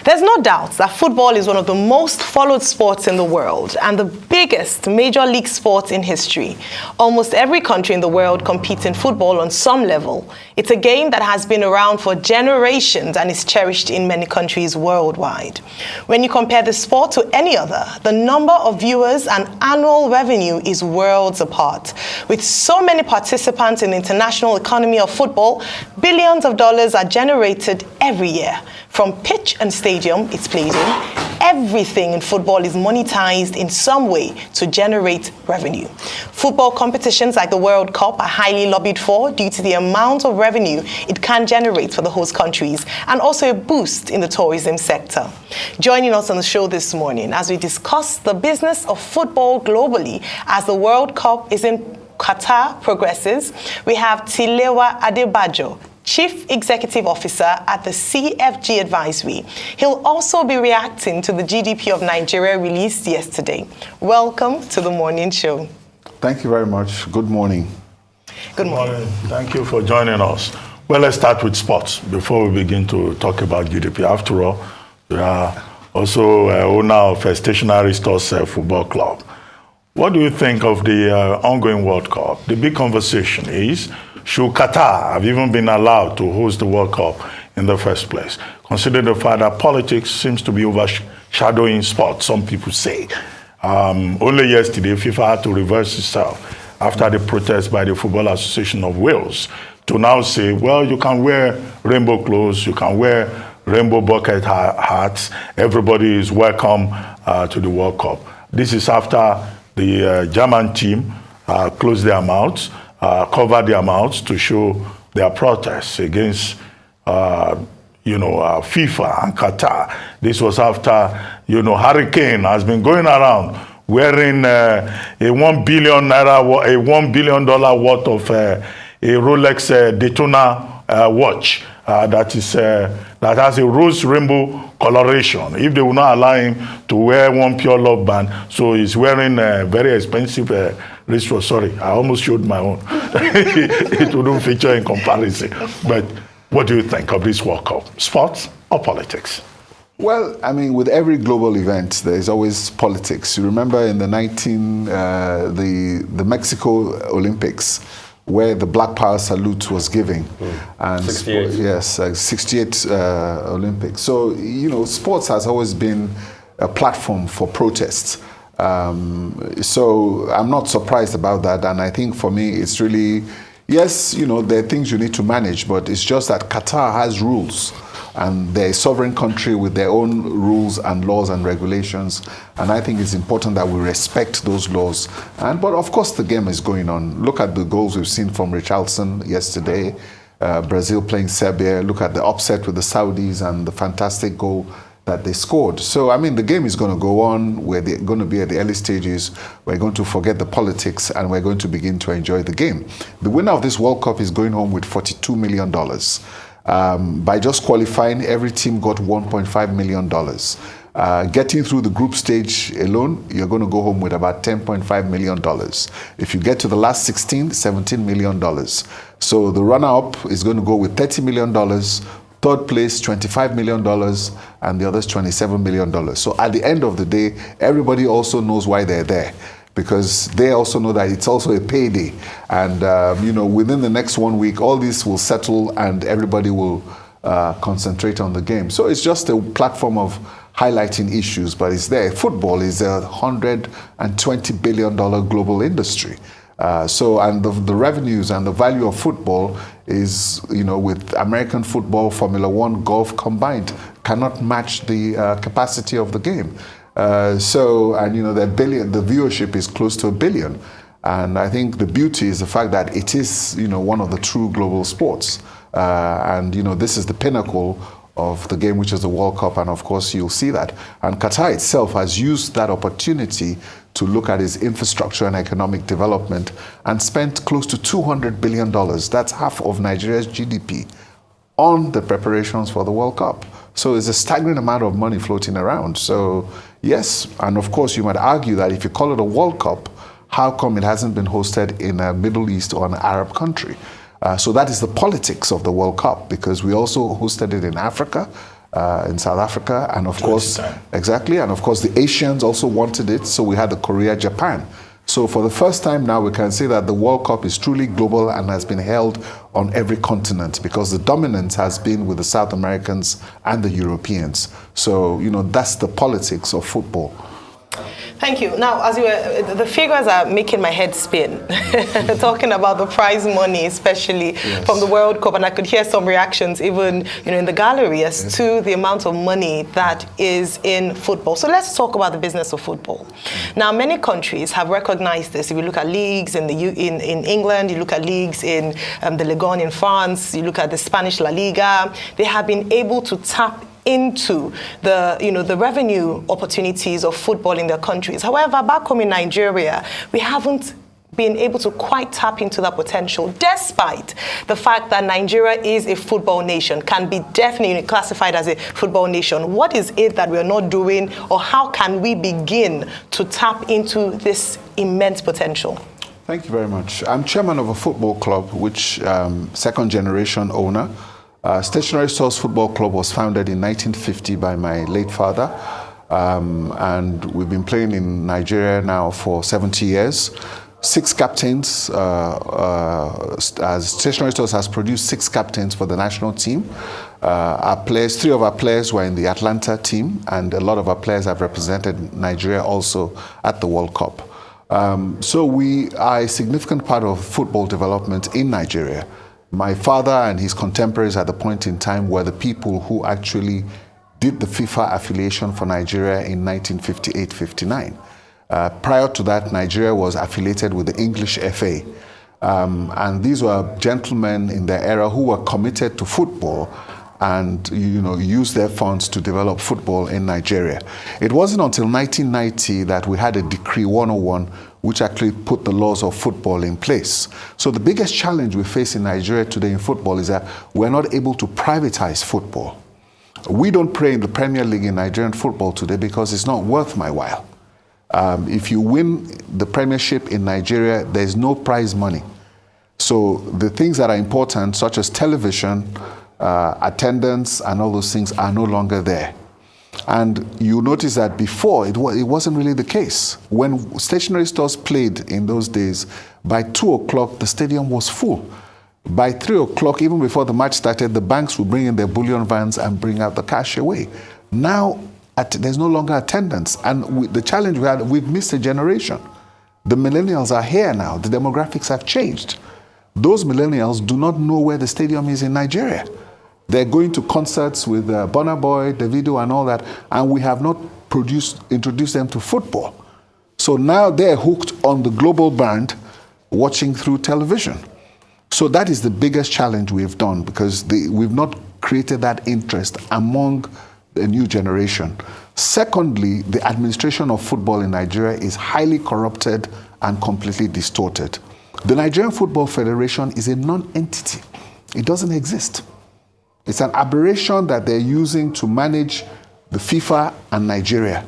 There's no doubt that football is one of the most followed sports in the world and the biggest major league sport in history. Almost every country in the world competes in football on some level. It's a game that has been around for generations and is cherished in many countries worldwide. When you compare the sport to any other, the number of viewers and annual revenue is worlds apart. With so many participants in the international economy of football, billions of dollars are generated every year. From pitch and stadium it's played in, everything in football is monetized in some way to generate revenue. Football competitions like the World Cup are highly lobbied for due to the amount of revenue it can generate for the host countries and also a boost in the tourism sector. Joining us on the show this morning as we discuss the business of football globally as the World Cup is in Qatar progresses, we have Tilewa Adebajo, Chief Executive Officer at the CFG Advisory. He'll also be reacting to the GDP of Nigeria released yesterday. Welcome to the morning show. Thank you very much. Good morning. Good morning. Thank you for joining us. Well, let's start with sports before we begin to talk about GDP. After all, we are also owner of a stationery stores football club. What do you think of the ongoing World Cup? The big conversation is, should Qatar have even been allowed to host the World Cup in the first place? Consider the fact that politics seems to be overshadowing sports, some people say. Only yesterday, FIFA had to reverse itself after the protest by the Football Association of Wales to now say, well, you can wear rainbow clothes, you can wear rainbow bucket hats, everybody is welcome to the World Cup. This is after the German team closed their mouths, covered their mouths to show their protests against, FIFA and Qatar. This was after, Hurricane has been going around wearing a $1 billion worth of a Rolex Daytona watch that has a rose rainbow coloration. If they will not allow him to wear one pure love band, so he's wearing a very expensive wristwatch. Sorry, I almost showed my own. It wouldn't feature in comparison. But what do you think of this World Cup? Sports or politics? Well, I mean, with every global event, there's always politics. You remember in the Mexico Olympics, where the Black Power salute was given. And 68. Yes, 68 Olympics. So, sports has always been a platform for protests. So I'm not surprised about that. And I think for me, it's really, yes, there are things you need to manage, but it's just that Qatar has rules. And they're a sovereign country with their own rules and laws and regulations. And I think it's important that we respect those laws. But of course, the game is going on. Look at the goals we've seen from Richarlison yesterday, Brazil playing Serbia. Look at the upset with the Saudis and the fantastic goal that they scored. So, I mean, the game is going to go on. We're going to be at the early stages. We're going to forget the politics and we're going to begin to enjoy the game. The winner of this World Cup is going home with $42 million. By just qualifying, every team got $1.5 million. Getting through the group stage alone, you're going to go home with about $10.5 million. If you get to the last 16, $17 million. So the runner-up is going to go with $30 million, third place, $25 million, and the others $27 million. So at the end of the day, everybody also knows why they're there, because they also know that it's also a payday. And, within the next 1 week, all this will settle and everybody will concentrate on the game. So it's just a platform of highlighting issues, but it's there. Football is a $120 billion global industry. And the revenues and the value of football is, with American football, Formula One, golf combined, cannot match the capacity of the game. The viewership is close to 1 billion. And I think the beauty is the fact that it is, one of the true global sports. This is the pinnacle of the game, which is the World Cup. And of course, you'll see that. And Qatar itself has used that opportunity to look at its infrastructure and economic development and spent close to $200 billion. That's half of Nigeria's GDP on the preparations for the World Cup. So it's a staggering amount of money floating around. So yes, and of course you might argue that if you call it a World Cup, how come it hasn't been hosted in a Middle East or an Arab country? So that is the politics of the World Cup, because we also hosted it in Africa. in South Africa, and of course, 2010. exactly, and of course the Asians also wanted it, so we had the Korea, Japan. So for the first time now, we can say that the World Cup is truly global and has been held on every continent, because the dominance has been with the South Americans and the Europeans. So, that's the politics of football. Thank you. Now, as you were, the figures are making my head spin. Talking about the prize money, especially from the World Cup, and I could hear some reactions even, in the gallery as to the amount of money that is in football. So let's talk about the business of football. Now, many countries have recognized this. If you look at leagues in in England, you look at leagues in the Ligue 1 in France, you look at the Spanish La Liga, they have been able to tap into the revenue opportunities of football in their countries. However, back home in Nigeria, we haven't been able to quite tap into that potential, despite the fact that Nigeria is a football nation, can be definitely classified as a football nation. What is it that we're not doing, or how can we begin to tap into this immense potential? Thank you very much. I'm chairman of a football club, which second generation owner. Stationary Stores Football Club was founded in 1950 by my late father, and we've been playing in Nigeria now for 70 years. 6 captains, as Stationary Stores has produced 6 captains for the national team. Our players, 3 of our players were in the Atlanta team, and a lot of our players have represented Nigeria also at the World Cup. So we are a significant part of football development in Nigeria. My father and his contemporaries at the point in time were the people who actually did the FIFA affiliation for Nigeria in 1958-59. Prior to that, Nigeria was affiliated with the English FA. And these were gentlemen in their era who were committed to football and used their funds to develop football in Nigeria. It wasn't until 1990 that we had a Decree 101 which actually put the laws of football in place. So the biggest challenge we face in Nigeria today in football is that we're not able to privatize football. We don't play in the Premier League in Nigerian football today because it's not worth my while. If you win the Premiership in Nigeria, there's no prize money. So the things that are important, such as television, attendance, and all those things are no longer there. And you notice that before, it wasn't really the case. When Stationary Stores played in those days, by 2 o'clock, the stadium was full. By 3 o'clock, even before the match started, the banks would bring in their bullion vans and bring out the cash away. Now, there's no longer attendance. And the challenge we had, we've missed a generation. The millennials are here now. The demographics have changed. Those millennials do not know where the stadium is in Nigeria. They're going to concerts with Burna Boy, Davido, and all that, and we have not introduced them to football. So now they're hooked on the global brand, watching through television. So that is the biggest challenge we've done, because we've not created that interest among the new generation. Secondly, the administration of football in Nigeria is highly corrupted and completely distorted. The Nigerian Football Federation is a non-entity. It doesn't exist. It's an aberration that they're using to manage the FIFA and Nigeria.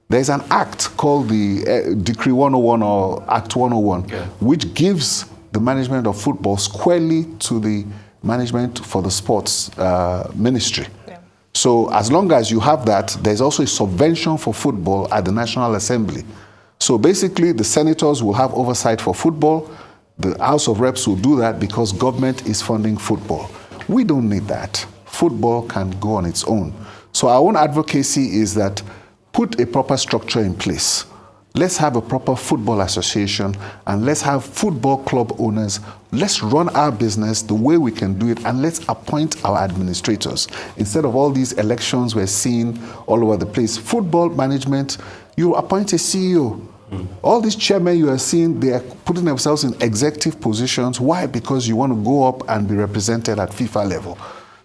There's an act called the Decree 101 or Act 101, which gives the management of football squarely to the management for the sports ministry. Yeah. So as long as you have that, there's also a subvention for football at the National Assembly. So basically, the senators will have oversight for football. The House of Reps will do that because government is funding football. We don't need that. Football can go on its own. So our own advocacy is that put a proper structure in place. Let's have a proper football association, and let's have football club owners. Let's run our business the way we can do it, and let's appoint our administrators. Instead of all these elections we're seeing all over the place, football management, you appoint a CEO. All these chairmen you are seeing, they are putting themselves in executive positions. Why? Because you want to go up and be represented at FIFA level.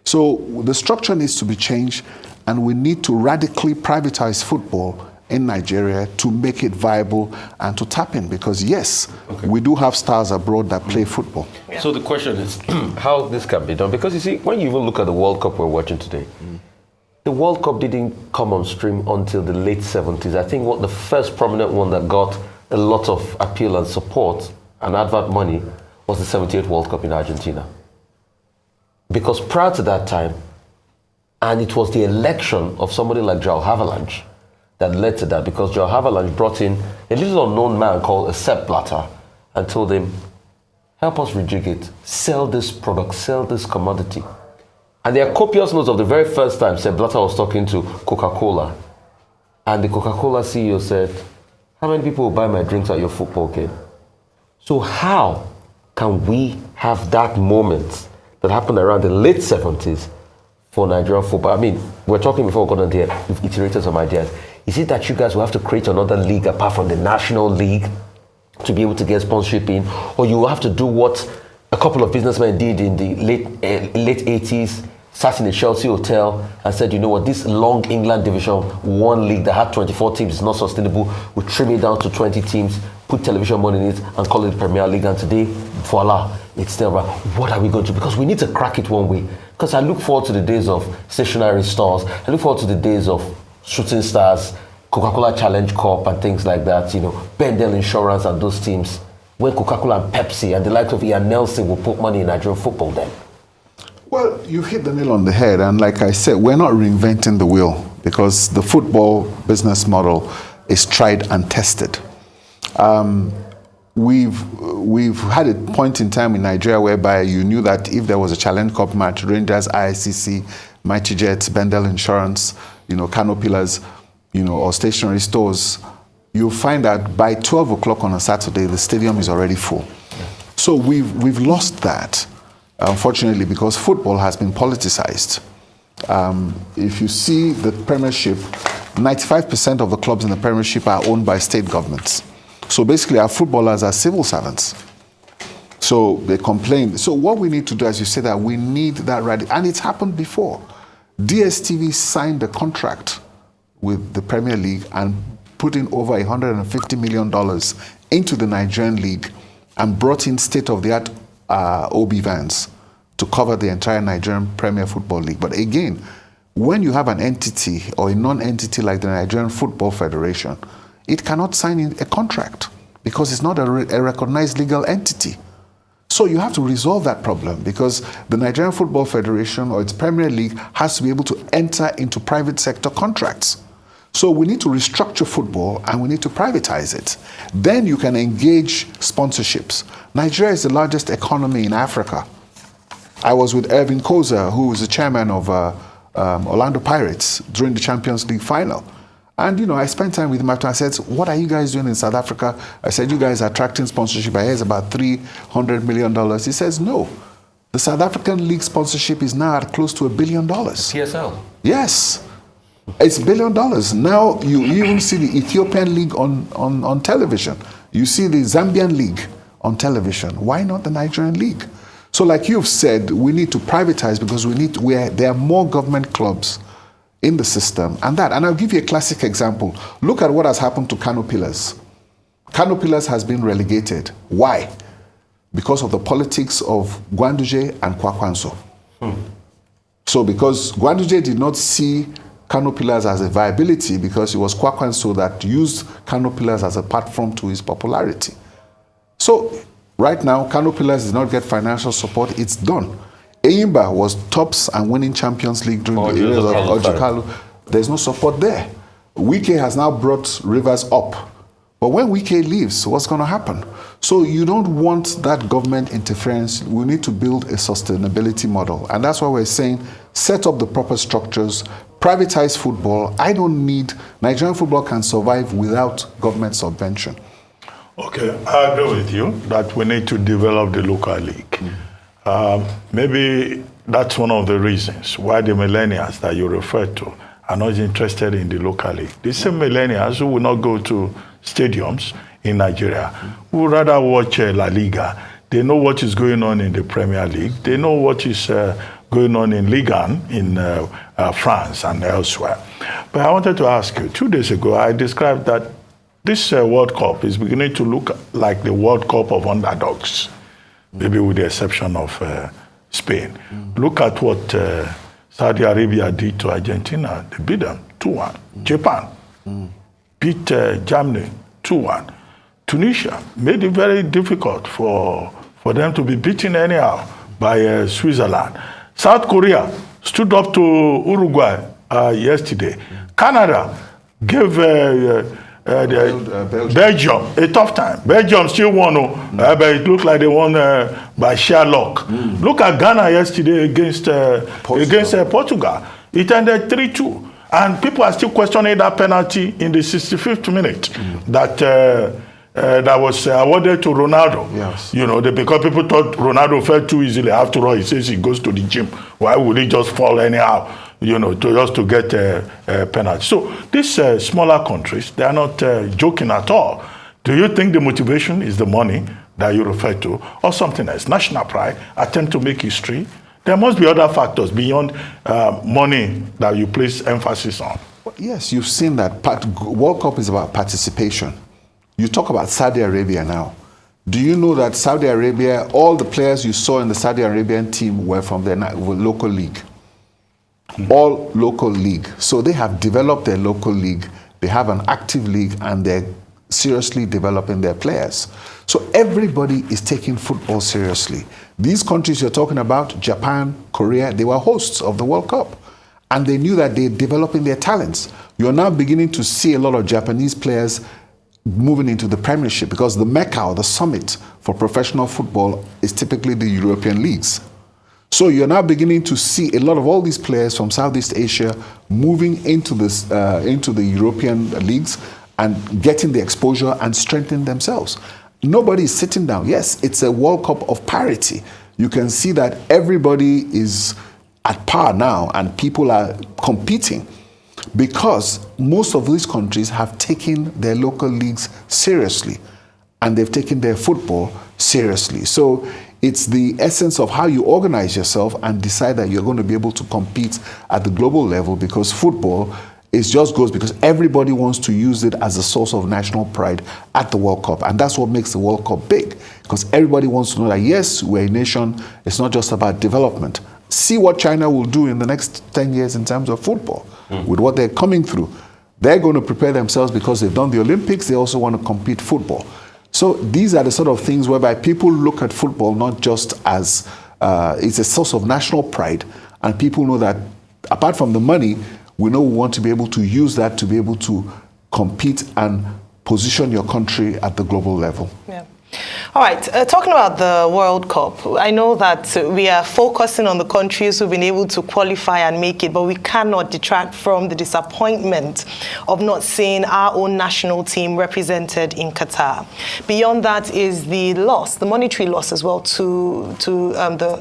So the structure needs to be changed, and we need to radically privatize football in Nigeria to make it viable and to tap in, because yes, we do have stars abroad that play football. Yeah. So the question is how this can be done, because you see, when you even look at the World Cup we're watching today, the World Cup didn't come on stream until the late 70s. I think the first prominent one that got a lot of appeal and support and advert money was the 78 World Cup in Argentina. Because prior to that time, And it was the election of somebody like Joao Havelange that led to that, because Joao Havelange brought in a little unknown man called Sepp Blatter and told him, help us rejig it, sell this product, sell this commodity. And there are copious notes of the very first time Sepp Blatter was talking to Coca-Cola. And the Coca-Cola CEO said, how many people will buy my drinks at your football game? So how can we have that moment that happened around the late 70s for Nigerian football? I mean, we're talking before we got on here, we've iterated some ideas. Is it that you guys will have to create another league apart from the National League to be able to get sponsorship in? Or you will have to do what a couple of businessmen did in the late 80s, sat in a Chelsea hotel and said, you know what, this long England Division 1 league that had 24 teams is not sustainable. We'll trim it down to 20 teams, put television money in it and call it the Premier League. And today, voila, it's still about what are we going to do? Because we need to crack it one way. Because I look forward to the days of stationary stores. I look forward to the days of shooting stars, Coca-Cola Challenge Cup and things like that, you know, Bendel Insurance and those teams. When Coca-Cola and Pepsi and the likes of Ian Nelson will put money in Nigerian football then. Well, you hit the nail on the head, and like I said, we're not reinventing the wheel, because the football business model is tried and tested. We've had a point in time in Nigeria whereby you knew that if there was a Challenge Cup match, Rangers, IICC, Mighty Jets, Bendel Insurance, you know, Kano Pillars, you know, or stationary stores, you'll find that by 12 o'clock on a Saturday, the stadium is already full. So we've lost that. Unfortunately, because football has been politicized. If you see the Premiership, 95% of the clubs in the Premiership are owned by state governments. So basically, our footballers are civil servants. So they complain. So what we need to do, as you say, that we need that right, and it's happened before. DSTV signed a contract with the Premier League and put in over $150 million into the Nigerian League and brought in state-of-the-art OB vans to cover the entire Nigerian Premier Football League. But again, when you have an entity or a non-entity like the Nigerian Football Federation, it cannot sign in a contract because it's not a recognized legal entity. So you have to resolve that problem, because the Nigerian Football Federation or its Premier League has to be able to enter into private sector contracts. So we need to restructure football and we need to privatize it. Then you can engage sponsorships. Nigeria is the largest economy in Africa. I was with Irving Koza, who was the chairman of Orlando Pirates during the Champions League final. And, you know, I spent time with him after. I said, what are you guys doing in South Africa? I said, you guys are attracting sponsorship. I hear it's about $300 million. He says, no. The South African league sponsorship is now at close to $1 billion. PSL? Yes. It's $1 billion. Now you even see the Ethiopian league on television. You see the Zambian league on television. Why not the Nigerian league? So like you've said, we need to privatize because there are more government clubs in the system. And I'll give you a classic example. Look at what has happened to Kano Pillars. Kano Pillars has been relegated. Why? Because of the politics of Gwanduje and Kwakwanso. So because Gwanduje did not see Kano Pillars as a viability, because it was Kwakwanso that used Kano Pillars as a platform to his popularity. So right now, Kano Pillars does not get financial support. It's done. Eyimba was tops and winning Champions League during the years of Ojikalu. There's no support there. Wike has now brought Rivers up. But when Wike leaves, what's going to happen? So you don't want that government interference. We need to build a sustainability model. And that's why we're saying set up the proper structures, privatize football. Nigerian football can survive without government subvention. Okay, I agree with you that we need to develop the local league. Maybe that's one of the reasons why the millennials that you referred to are not interested in the local league. The same millennials who will not go to stadiums in Nigeria would rather watch La Liga. They know what is going on in the Premier League. They know what is going on in Ligue 1 in France and elsewhere. But I wanted to ask you, 2 days ago, I described that this World Cup is beginning to look like the World Cup of underdogs, maybe with the exception of Spain. Look at what Saudi Arabia did to Argentina. They beat them 2-1. Japan beat Germany 2-1. Tunisia made it very difficult for them to be beaten anyhow by Switzerland. South Korea stood up to Uruguay yesterday. Canada gave Belgium a tough time. Belgium still won, but it looked like they won by sheer luck. Look at Ghana yesterday against Portugal. It ended 3-2. And people are still questioning that penalty in the 65th minute that was awarded to Ronaldo. Yes. You know, because people thought Ronaldo fell too easily. After all, he says he goes to the gym. Why would he just fall anyhow? You know, just to get a penalty. So these smaller countries, they are not joking at all. Do you think the motivation is the money that you refer to, or something else? National pride, attempt to make history. There must be other factors beyond money that you place emphasis on. Yes, you've seen that World Cup is about participation. You talk about Saudi Arabia now. Do you know that Saudi Arabia, all the players you saw in the Saudi Arabian team were from their local league? All local league. So they have developed their local league. They have an active league, and they're seriously developing their players. So everybody is taking football seriously. These countries you're talking about, Japan, Korea, they were hosts of the World Cup. And they knew that they're developing their talents. You're now beginning to see a lot of Japanese players moving into the Premiership, because the Mecca, or the summit for professional football, is typically the European leagues. So you're now beginning to see a lot of all these players from Southeast Asia moving into the European leagues and getting the exposure and strengthening themselves. Nobody is sitting down. Yes, it's a World Cup of parity. You can see that everybody is at par now, and people are competing, because most of these countries have taken their local leagues seriously, and they've taken their football seriously. So it's the essence of how you organize yourself and decide that you're going to be able to compete at the global level, because football goes because everybody wants to use it as a source of national pride at the World Cup. And that's what makes the World Cup big, because everybody wants to know that, yes, we're a nation. It's not just about development. See what China will do in the next 10 years in terms of football, with what they're coming through. They're going to prepare themselves because they've done the Olympics. They also want to compete football. So these are the sort of things whereby people look at football not just as it's a source of national pride, and people know that apart from the money, we know we want to be able to use that to be able to compete and position your country at the global level. Yeah. All right, talking about the World Cup, I know that we are focusing on the countries who've been able to qualify and make it, but we cannot detract from the disappointment of not seeing our own national team represented in Qatar. Beyond that is the loss, the monetary loss as well to the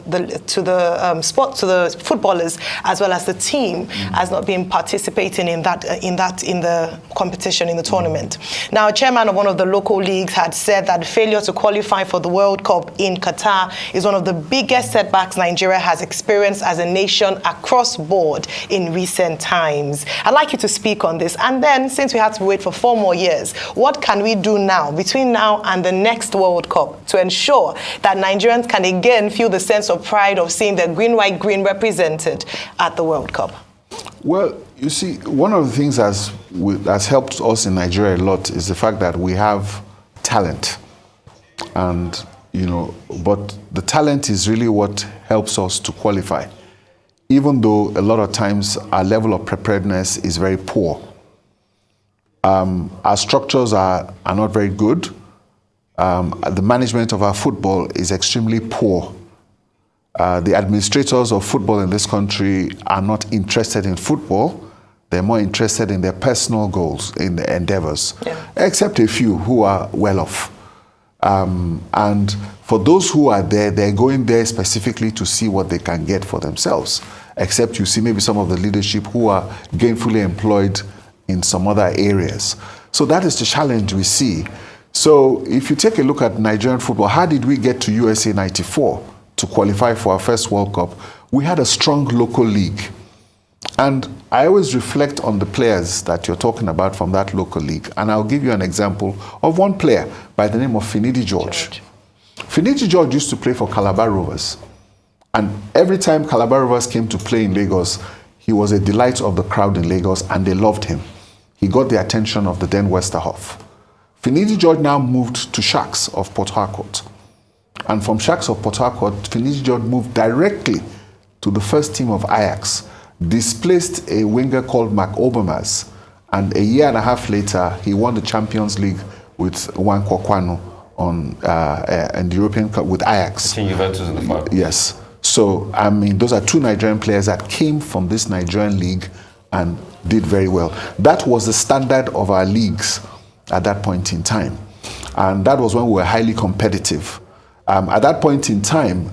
footballers as well as the team as not being participating in the competition, in the tournament. Now, a chairman of one of the local leagues had said that failure to qualify for the World Cup in Qatar is one of the biggest setbacks Nigeria has experienced as a nation across board in recent times. I'd like you to speak on this. And then, since we had to wait for 4 more years, what can we do now, between now and the next World Cup, to ensure that Nigerians can again feel the sense of pride of seeing their green, white, green represented at the World Cup? Well, you see, one of the things that's helped us in Nigeria a lot is the fact that we have talent. And, but the talent is really what helps us to qualify, even though a lot of times our level of preparedness is very poor. Our structures are not very good. The management of our football is extremely poor. The administrators of football in this country are not interested in football. They're more interested in their personal goals, in their endeavors, except a few who are well off. And for those who are there, they're going there specifically to see what they can get for themselves. Except you see maybe some of the leadership who are gainfully employed in some other areas. So that is the challenge we see. So if you take a look at Nigerian football, how did we get to USA 94 to qualify for our first World Cup? We had a strong local league. And I always reflect on the players that you're talking about from that local league. And I'll give you an example of one player by the name of Finidi George. Finidi George used to play for Calabar Rovers. And every time Calabar Rovers came to play in Lagos, he was a delight of the crowd in Lagos, and they loved him. He got the attention of the then Westerhoff. Finidi George now moved to Sharks of Port Harcourt. And from Sharks of Port Harcourt, Finidi George moved directly to the first team of Ajax, displaced a winger called Mark Overmars, and a year and a half later, he won the Champions League with Nwankwo Kwanu in the European Cup with Ajax. In Juventus in the final. Yes. So, I mean, those are two Nigerian players that came from this Nigerian league and did very well. That was the standard of our leagues at that point in time. And that was when we were highly competitive. At that point in time,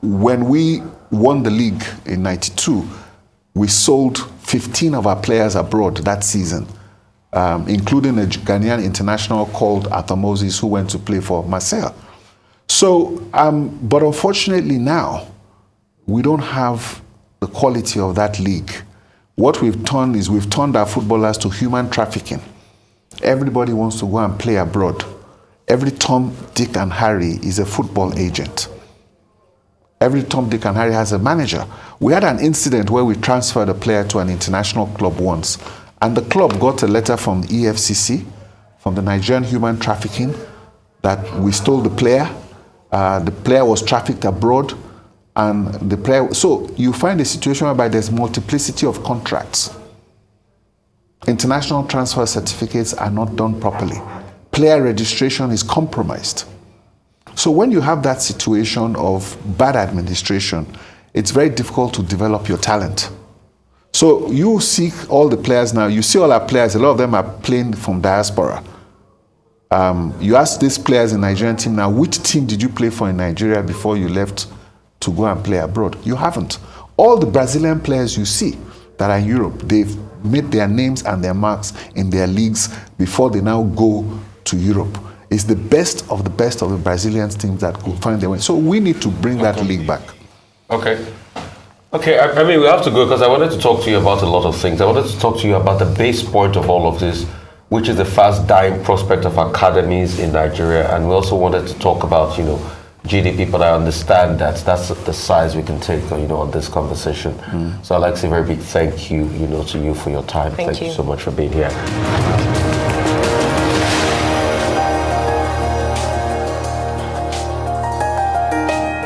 when we won the league in '92, we sold 15 of our players abroad that season, including a Ghanaian international called Arthur Moses, who went to play for Marseille. So, but unfortunately now, we don't have the quality of that league. What we've done is we've turned our footballers to human trafficking. Everybody wants to go and play abroad. Every Tom, Dick, and Harry is a football agent. Every Tom, Dick, and Harry has a manager. We had an incident where we transferred a player to an international club once, and the club got a letter from the EFCC, from the Nigerian Human Trafficking, that we stole the player. The player was trafficked abroad, and the player. So you find a situation whereby there's multiplicity of contracts. International transfer certificates are not done properly. Player registration is compromised. So when you have that situation of bad administration, it's very difficult to develop your talent. So you see all the players now, you see all our players, a lot of them are playing from diaspora. You ask these players in the Nigerian team now, which team did you play for in Nigeria before you left to go and play abroad? You haven't. All the Brazilian players you see that are in Europe, they've made their names and their marks in their leagues before they now go to Europe. It's the best of the Brazilian teams that could find their way. So we need to bring that league back. Okay. I mean, we have to go because I wanted to talk to you about a lot of things. I wanted to talk to you about the base point of all of this, which is the fast dying prospect of academies in Nigeria. And we also wanted to talk about, GDP, but I understand that that's the size we can take, on this conversation. So I'd like to say a very big thank you, to you for your time. Thank you so much for being here.